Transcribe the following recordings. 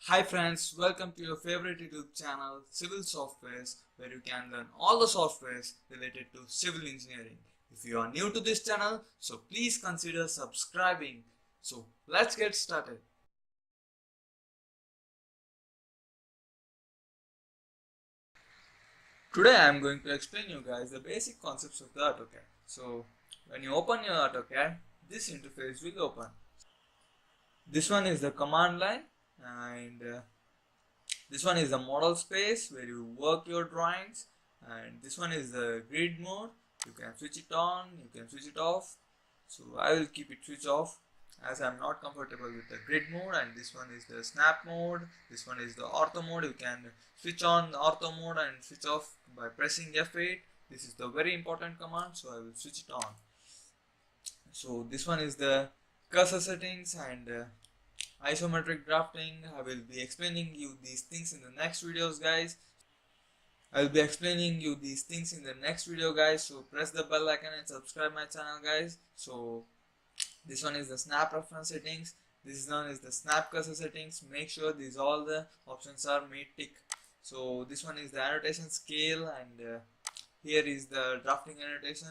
Hi friends, welcome to your favorite YouTube channel Civil Softwares, where you can learn all the softwares related to civil engineering. If you are new to this channel, so please consider subscribing. So let's get started. Today I am going to explain you guys the basic concepts of the Autocad. So when you open your Autocad, this interface will open. This one is the command line, and this one is the model space where you work your drawings, and this one is the grid mode. You can switch it on, you can switch it off. So I will keep it switched off as I'm not comfortable with the grid mode. And this one is the snap mode, this one is the ortho mode. You can switch on the ortho mode and switch off by pressing F8. This is the very important command, so I will switch it on. So this one is the cursor settings and isometric drafting. I will be explaining you these things in the next videos, guys. So press the bell icon and subscribe my channel, guys. So this one is the snap reference settings, this one is the snap cursor settings. Make sure these all the options are made tick. So this one is the annotation scale, and here is the drafting annotation.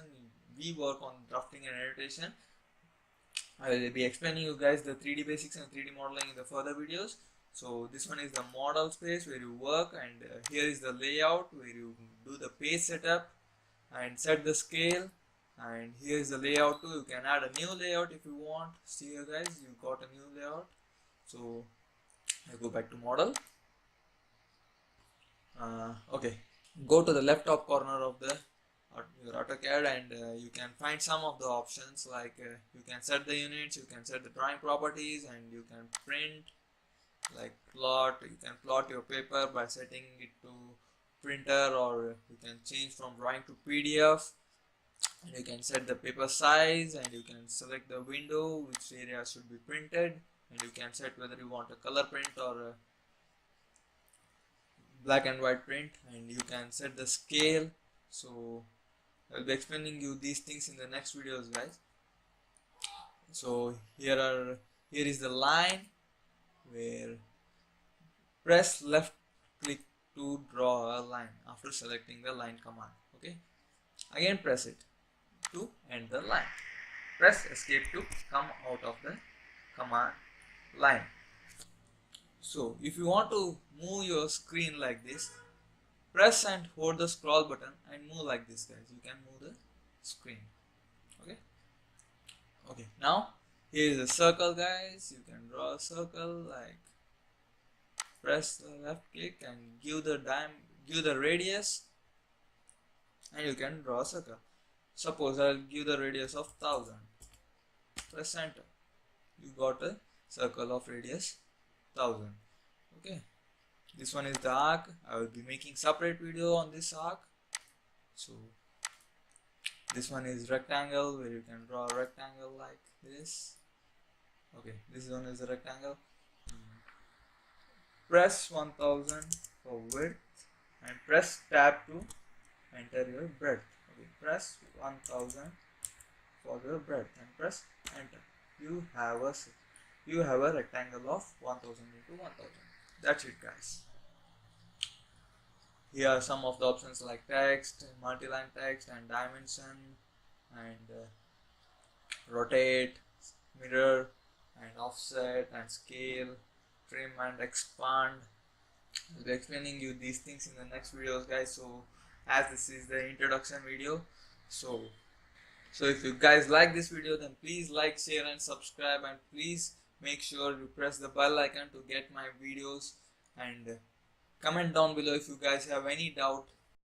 We work on drafting and annotation. I will be explaining you guys the 3D basics and 3D modeling in the further videos. So this one is the model space where you work, and here is the layout where you do the page setup and set the scale. And here is the layout too. You can add a new layout if you want. See here, guys, you got a new layout. So I go back to model. Okay, go to the left top corner of your AutoCAD, and you can find some of the options, like you can set the units, you can set the drawing properties, and you can print, like plot. You can plot your paper by setting it to printer, or you can change from drawing to PDF. And you can set the paper size, and you can select the window which area should be printed, and you can set whether you want a color print or a black and white print, and you can set the scale. So I'll be explaining you these things in the next videos, guys. So here is the line, where press left click to draw a line after selecting the line command. Okay, again press it to end the line. Press escape to come out of the command line. So if you want to move your screen like this, press and hold the scroll button and move like this, guys. You can move the screen. Okay, now here is a circle, guys. You can draw a circle, like press the left click and give the radius, and you can draw a circle. Suppose I'll give the radius of 1000. Press enter. You got a circle of radius 1000. Okay, this one is the arc. I will be making separate video on this arc. So this one is rectangle, where you can draw a rectangle like this. Okay, this one is a rectangle. Press 1000 for width and press tab to enter your breadth. Okay, press 1000 for your breadth and press enter. You have a rectangle of 1000 into 1000. That's it, guys. Here are some of the options like text, multi-line text, and dimension, and rotate, mirror, and offset, and scale, trim and expand. I'll be explaining you these things in the next videos, guys. So as this is the introduction video, so if you guys like this video, then please like, share, and subscribe, and please make sure you press the bell icon to get my videos, and comment down below if you guys have any doubt